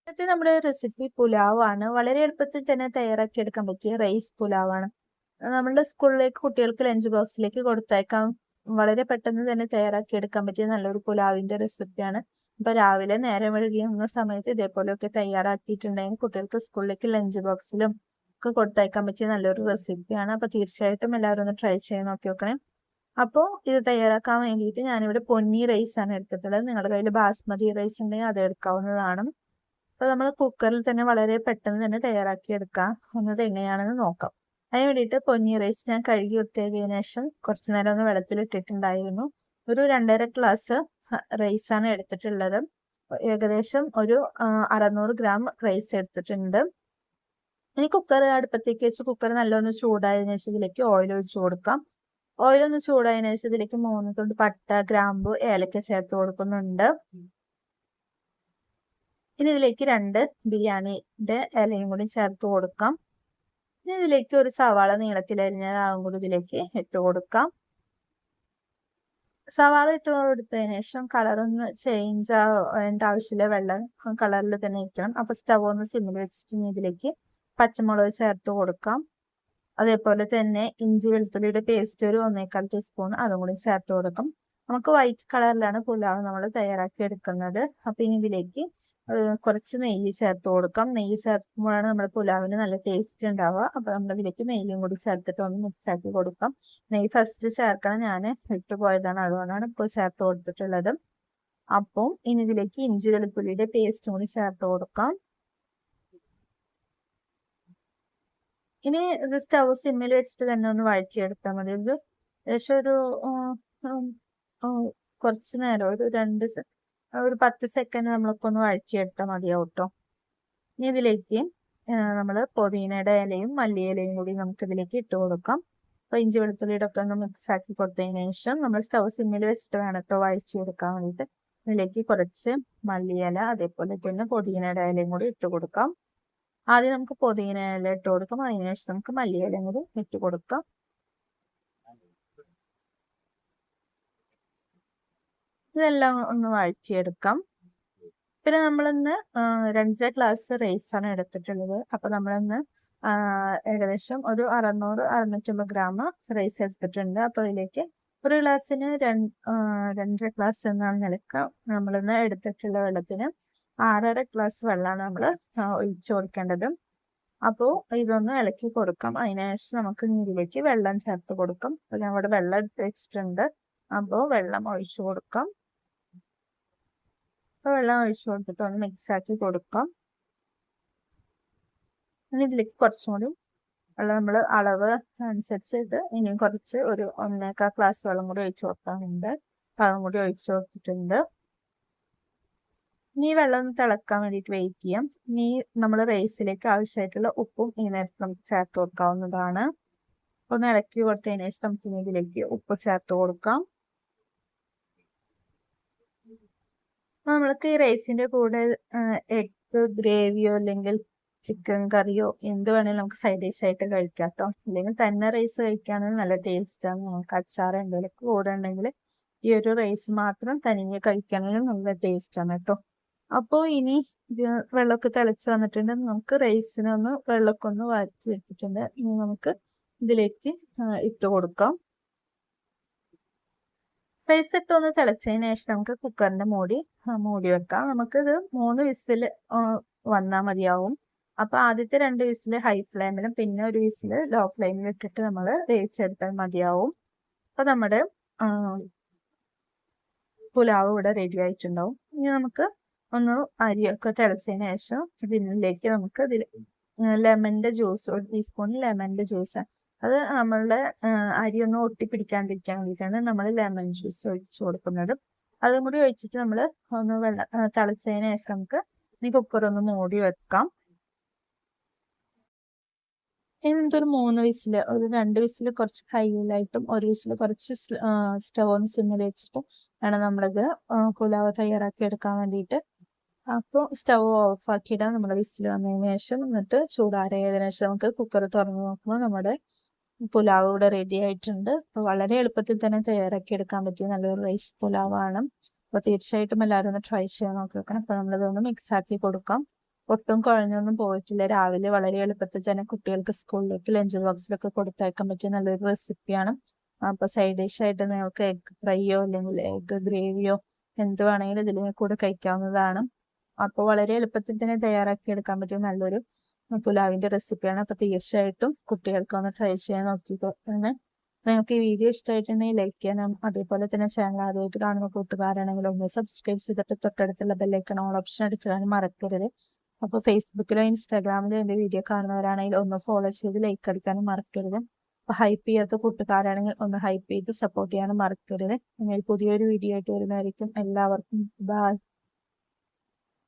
ഇന്നത്തെ നമ്മുടെ റെസിപ്പി പുലാവാണ്. വളരെ എളുപ്പത്തിൽ തന്നെ തയ്യാറാക്കിയെടുക്കാൻ പറ്റിയ റൈസ് പുലാവാണ്. നമ്മളുടെ സ്കൂളിലേക്ക് കുട്ടികൾക്ക് ലഞ്ച് ബോക്സിലേക്ക് കൊടുത്തയക്കാം വളരെ പെട്ടെന്ന് തന്നെ തയ്യാറാക്കിയെടുക്കാൻ പറ്റിയ നല്ലൊരു പുലാവിന്റെ റെസിപ്പിയാണ്. അപ്പൊ രാവിലെ നേരം വൈകിയ സമയത്ത് ഇതേപോലെയൊക്കെ തയ്യാറാക്കിയിട്ടുണ്ടെങ്കിൽ കുട്ടികൾക്ക് സ്കൂളിലേക്ക് ലഞ്ച് ബോക്സിലും ഒക്കെ കൊടുത്തയക്കാൻ പറ്റിയ നല്ലൊരു റെസിപ്പിയാണ്. അപ്പൊ തീർച്ചയായിട്ടും എല്ലാവരും ഒന്ന് ട്രൈ ചെയ്ത് നോക്കി നോക്കണേ. അപ്പോൾ ഇത് തയ്യാറാക്കാൻ വേണ്ടിയിട്ട് ഞാനിവിടെ പൊന്നി റൈസ് ആണ് എടുത്തിട്ടുള്ളത്. നിങ്ങളുടെ കയ്യിൽ ബാസ്മതി റൈസ് ഉണ്ടെങ്കിൽ അത് എടുക്കാവുന്നതാണ്. അപ്പോൾ നമ്മൾ കുക്കറിൽ തന്നെ വളരെ പെട്ടെന്ന് തന്നെ തയ്യാറാക്കി എടുക്കാം. എന്നത് എങ്ങനെയാണെന്ന് നോക്കാം. അതിന് വേണ്ടിയിട്ട് പൊന്നി റൈസ് ഞാൻ കഴുകി വൃത്തിയാക്കിയതിനു ശേഷം കുറച്ചു നേരം ഒന്ന് വെള്ളത്തിലിട്ടിട്ടുണ്ടായിരുന്നു. ഒരു 2.5 ഗ്ലാസ് റൈസാണ് എടുത്തിട്ടുള്ളത്. ഏകദേശം ഒരു 600 ഗ്രാം റൈസ് എടുത്തിട്ടുണ്ട്. ഇനി കുക്കർ അടുപ്പത്തേക്ക് വെച്ച് കുക്കർ നല്ലൊന്ന് ചൂടായതിനു ശേഷം ഇതിലേക്ക് ഓയിൽ ഒഴിച്ചു കൊടുക്കാം. ഓയിൽ ഒന്ന് ചൂടായതിനു ശേഷം ഇതിലേക്ക് 3 തുണ്ട് പട്ട, ഗ്രാമ്പു, ഏലക്ക ചേർത്ത് കൊടുക്കുന്നുണ്ട്. ഇനി ഇതിലേക്ക് 2 ബിരിയാണിയുടെ ഇലയും കൂടി ചേർത്ത് കൊടുക്കാം. ഇനി ഇതിലേക്ക് ഒരു സവാള നീളത്തിലരിഞ്ഞതാകും കൂടി ഇതിലേക്ക് ഇട്ട് കൊടുക്കാം. സവാള ഇട്ട് കൊടുത്തതിന് ശേഷം കളറൊന്ന് ചേഞ്ച് ആവേണ്ട ആവശ്യമില്ല, വെള്ളം കളറിൽ തന്നെ ഇരിക്കണം. അപ്പൊ സ്റ്റവ് ഒന്ന് സിമ്മിൽ വെച്ചിട്ട് ഇതിലേക്ക് പച്ചമുളക് ചേർത്ത് കൊടുക്കാം. അതേപോലെ തന്നെ ഇഞ്ചി വെളുത്തുള്ളിയുടെ പേസ്റ്റ് ഒരു 1/4 ടീസ്പൂൺ അതും കൂടി ചേർത്ത് കൊടുക്കും. നമുക്ക് വൈറ്റ് കളറിലാണ് പുലാവ് നമ്മൾ തയ്യാറാക്കി എടുക്കുന്നത്. അപ്പൊ ഇനി ഇതിലേക്ക് കുറച്ച് നെയ്യ് ചേർത്ത് കൊടുക്കാം. നെയ്യ് ചേർക്കുമ്പോഴാണ് നമ്മുടെ പുലാവിന് നല്ല ടേസ്റ്റ് ഉണ്ടാവുക. അപ്പൊ നമ്മൾ ഇതിലേക്ക് നെയ്യും കൂടി ചേർത്തിട്ട് ഒന്ന് മിക്സ് ആക്കി കൊടുക്കാം. നെയ്യ് ഫസ്റ്റ് ചേർക്കണം, ഞാൻ ഇട്ടുപോയതാണ്, അതുകൊണ്ടാണ് ഇപ്പോൾ ചേർത്ത് കൊടുത്തിട്ടുള്ളത്. അപ്പം ഇനി ഇതിലേക്ക് ഇഞ്ചി വെളുത്തുള്ളിയുടെ പേസ്റ്റും കൂടി ചേർത്ത് കൊടുക്കാം. ഇനി ഇത് സ്റ്റവ് സിമ്മിൽ വെച്ചിട്ട് തന്നെ ഒന്ന് വഴറ്റിയെടുത്താൽ മതി. ഇത് ഏകദേശം ഒരു കുറച്ച് നേരം ഒരു 10 സെക്കൻഡ് നമ്മളൊക്കെ ഒന്ന് വഴറ്റിയെടുത്താൽ മതിയാവും കേട്ടോ. ഇനി ഇതിലേക്ക് നമ്മൾ പുതിനയുടെ ഇലയും മല്ലിയിലയും കൂടി നമുക്ക് ഇതിലേക്ക് ഇട്ട് കൊടുക്കാം. അപ്പൊ ഇഞ്ചി വെളുത്തുള്ളിയുടെ ഒക്കെ ഒന്ന് മിക്സ് ആക്കി കൊടുത്തതിന് ശേഷം നമ്മൾ സ്റ്റവ് സിമ്മിൽ വെച്ചിട്ട് വേണം കേട്ടോ വഴറ്റിയെടുക്കാൻ വേണ്ടിയിട്ട്. ഇതിലേക്ക് കുറച്ച് മല്ലിയില അതേപോലെ തന്നെ പുതിനയുടെ ഇലയും കൂടി ഇട്ട് കൊടുക്കാം. ആദ്യം നമുക്ക് പുതിന ഇല ഇട്ട് കൊടുക്കാം, അതിനുശേഷം നമുക്ക് മല്ലിയിലയും കൂടി ഇട്ട് കൊടുക്കാം. ഇതെല്ലാം ഒന്ന് വഴറ്റിയെടുക്കാം. പിന്നെ നമ്മളിന്ന് 2.5 ഗ്ലാസ് റൈസ് ആണ് എടുത്തിട്ടുള്ളത്. അപ്പൊ നമ്മളിന്ന് ഏകദേശം ഒരു 600-650 ഗ്രാം റൈസ് എടുത്തിട്ടുണ്ട്. അപ്പൊ അതിലേക്ക് ഒരു ഗ്ലാസ്സിന് 2.5 ഗ്ലാസ് എന്നാണ് നിലക്ക് നമ്മളിന്ന് എടുത്തിട്ടുള്ള വെള്ളത്തിന് 6.5 ഗ്ലാസ് വെള്ളമാണ് നമ്മൾ ഒഴിച്ചു കൊടുക്കേണ്ടത്. അപ്പോൾ ഇതൊന്ന് ഇളക്കി കൊടുക്കാം. അതിനുശേഷം നമുക്ക് ഇതിലേക്ക് വെള്ളം ചേർത്ത് കൊടുക്കാം. അപ്പൊ ഞാൻ ഇവിടെ വെള്ളം എടുത്ത് വെച്ചിട്ടുണ്ട്. അപ്പോൾ വെള്ളം ഒഴിച്ചു കൊടുക്കാം. അപ്പോൾ വെള്ളം ഒഴിച്ചു കൊടുത്തിട്ട് ഒന്ന് മിക്സ് ആക്കി കൊടുക്കാം. ഇനി ഇതിലേക്ക് കുറച്ചും കൂടി വെള്ളം നമ്മൾ അളവ് അനുസരിച്ചിട്ട് ഇനിയും കുറച്ച് ഒരു 1.25 ഗ്ലാസ് വെള്ളം കൂടി ഒഴിച്ചു കൊടുക്കാനുണ്ട്. അതും കൂടി ഒഴിച്ചു കൊടുത്തിട്ടുണ്ട്. ഇനി വെള്ളം ഒന്ന് തിളക്കാൻ വേണ്ടിയിട്ട് വെയിറ്റ് ചെയ്യാം. ഇനി നമ്മൾ റൈസിലേക്ക് ആവശ്യമായിട്ടുള്ള ഉപ്പും ഈ നേരത്ത് നമുക്ക് ചേർത്ത് കൊടുക്കാവുന്നതാണ്. ഒന്ന് ഇളക്കി കൊടുത്തതിന് ശേഷം നമുക്ക് ഇനി ഇതിലേക്ക് ഉപ്പ് ചേർത്ത് കൊടുക്കാം. നമ്മൾക്ക് ഈ റൈസിന്റെ കൂടെ എഗ് ഗ്രേവിയോ അല്ലെങ്കിൽ ചിക്കൻ കറിയോ എന്ത് വേണമെങ്കിലും നമുക്ക് സൈഡ് ഡിഷ് ആയിട്ട് കഴിക്കാം കേട്ടോ. അല്ലെങ്കിൽ തന്നെ റൈസ് കഴിക്കുകയാണെങ്കിൽ നല്ല ടേസ്റ്റാണ്. നമുക്ക് അച്ചാർ എന്തെങ്കിലും കൂടെ ഉണ്ടെങ്കിൽ ഈ ഒരു റൈസ് മാത്രം തനിയെ കഴിക്കുകയാണെങ്കിൽ നല്ല ടേസ്റ്റാണ് കേട്ടോ. അപ്പോൾ ഇനി വെള്ളമൊക്കെ തിളച്ച് വന്നിട്ടുണ്ട്. നമുക്ക് റൈസിനൊന്ന് വെള്ളമൊക്കെ ഒന്ന് വരച്ച് വെച്ചിട്ടുണ്ട്. ഇനി നമുക്ക് ഇതിലേക്ക് ഇട്ട് കൊടുക്കാം. റൈസ് ഇട്ട് ഒന്ന് തിളച്ചതിന് ശേഷം നമുക്ക് കുക്കറിന്റെ മൂടി വെക്കാം. നമുക്കിത് 3 വിസിൽ വന്നാൽ മതിയാവും. അപ്പൊ ആദ്യത്തെ 2 വിസിൽ ഹൈ ഫ്ലെയിമിലും പിന്നെ ഒരു വിസിൽ ലോ ഫ്ലെയിമിലും ഇട്ടിട്ട് നമ്മൾ വേവിച്ചെടുത്താൽ മതിയാവും. അപ്പൊ നമ്മുടെ പുലാവ് ഇവിടെ റെഡി ആയിട്ടുണ്ടാവും. ഇനി നമുക്ക് ഒന്ന് അരിയൊക്കെ തിളച്ചതിന് ശേഷം ഇതിലേക്ക് നമുക്ക് ലെമണിന്റെ ജ്യൂസ്, 1 ടീസ്പൂൺ ലെമണിന്റെ ജ്യൂസ്, അത് നമ്മളുടെ അരി ഒന്ന് ഒട്ടിപ്പിടിക്കാണ്ടിരിക്കാൻ വേണ്ടിയിട്ടാണ് നമ്മൾ ലെമൺ ജ്യൂസ് ഒഴിച്ചു കൊടുക്കുന്നത്. അതും കൂടി ഒഴിച്ചിട്ട് നമ്മൾ ഒന്ന് വെള്ളം തിളച്ചതിന് ശേഷം നമുക്ക് ഈ കുക്കർ ഒന്ന് മൂടി വെക്കാം. ഇതൊരു 3 വിസിൽ, ഒരു 2 വിസിൽ കുറച്ച് ഹൈയിലായിട്ടും 1 വിസിൽ കുറച്ച് സ്റ്റവ് ഒന്ന് സിമ്മിൽ വെച്ചിട്ടും വേണം നമ്മളിത് പുലാവ് തയ്യാറാക്കി എടുക്കാൻ വേണ്ടിയിട്ട്. അപ്പോൾ സ്റ്റവ് ഓഫ് ആക്കിയിടാം നമ്മൾ വിസിൽ വന്നതിന് ശേഷം. എന്നിട്ട് ചൂടാറിയതിനു ശേഷം നമുക്ക് കുക്കർ തുറന്ന് നോക്കുമ്പോൾ നമ്മുടെ പുലാവ് ഇവിടെ റെഡി ആയിട്ടുണ്ട്. അപ്പോൾ വളരെ എളുപ്പത്തിൽ തന്നെ തയ്യാറാക്കി എടുക്കാൻ പറ്റിയ നല്ലൊരു റൈസ് പുലാവാണ്. അപ്പോൾ തീർച്ചയായിട്ടും എല്ലാവരും ഒന്ന് ട്രൈ ചെയ്യാൻ നോക്കി വെക്കണം. അപ്പോൾ നമ്മളിതൊന്ന് മിക്സ് ആക്കി കൊടുക്കാം. ഒട്ടും കുഴഞ്ഞൊന്നും പോയിട്ടില്ല. രാവിലെ വളരെ എളുപ്പത്തിൽ തന്നെ കുട്ടികൾക്ക് സ്കൂളിലേക്ക് ലഞ്ച് ബോക്സിലൊക്കെ കൊടുത്തയക്കാൻ പറ്റിയ നല്ലൊരു റെസിപ്പിയാണ്. അപ്പൊ സൈഡ് ഡിഷ് ആയിട്ട് നിങ്ങൾക്ക് എഗ് ഫ്രൈയോ അല്ലെങ്കിൽ എഗ് ഗ്രേവിയോ എന്ത് വേണമെങ്കിലും ഇതിൽ കൂടെ കഴിക്കാവുന്നതാണ്. അപ്പോൾ വളരെ എളുപ്പത്തിൽ തന്നെ തയ്യാറാക്കി എടുക്കാൻ പറ്റിയ നല്ലൊരു പുലാവിന്റെ റെസിപ്പിയാണ്. അപ്പൊ തീർച്ചയായിട്ടും കുട്ടികൾക്ക് ഒന്ന് ട്രൈ ചെയ്യാൻ നോക്കിക്കോന്ന്. നിങ്ങൾക്ക് ഈ വീഡിയോ ഇഷ്ടമായിട്ടുണ്ടെങ്കിൽ ലൈക്ക് ചെയ്യാനും അതേപോലെ തന്നെ ചാനൽ ആദ്യമായിട്ട് കാണുന്ന കൂട്ടുകാരാണെങ്കിൽ ഒന്ന് സബ്സ്ക്രൈബ് ചെയ്തിട്ട് തൊട്ടടുത്തുള്ള ബെല്ലൈക്കൺ ഓൾ ഓപ്ഷൻ അടിച്ചാലും മറക്കരുത്. അപ്പോൾ ഫേസ്ബുക്കിലോ ഇൻസ്റ്റാഗ്രാമിലോ എൻ്റെ വീഡിയോ കാണുന്നവരാണെങ്കിൽ ഒന്ന് ഫോളോ ചെയ്ത് ലൈക്ക് അടിക്കാനും മറക്കരുത്. അപ്പോൾ ഹൈപ്പ് ചെയ്യാത്ത കൂട്ടുകാരാണെങ്കിൽ ഒന്ന് ഹൈപ്പ് ചെയ്ത് സപ്പോർട്ട് ചെയ്യാനും മറക്കരുത്. നിങ്ങൾ പുതിയൊരു വീഡിയോ ആയിട്ട് വരുന്നതായിരിക്കും. എല്ലാവർക്കും ബൈ.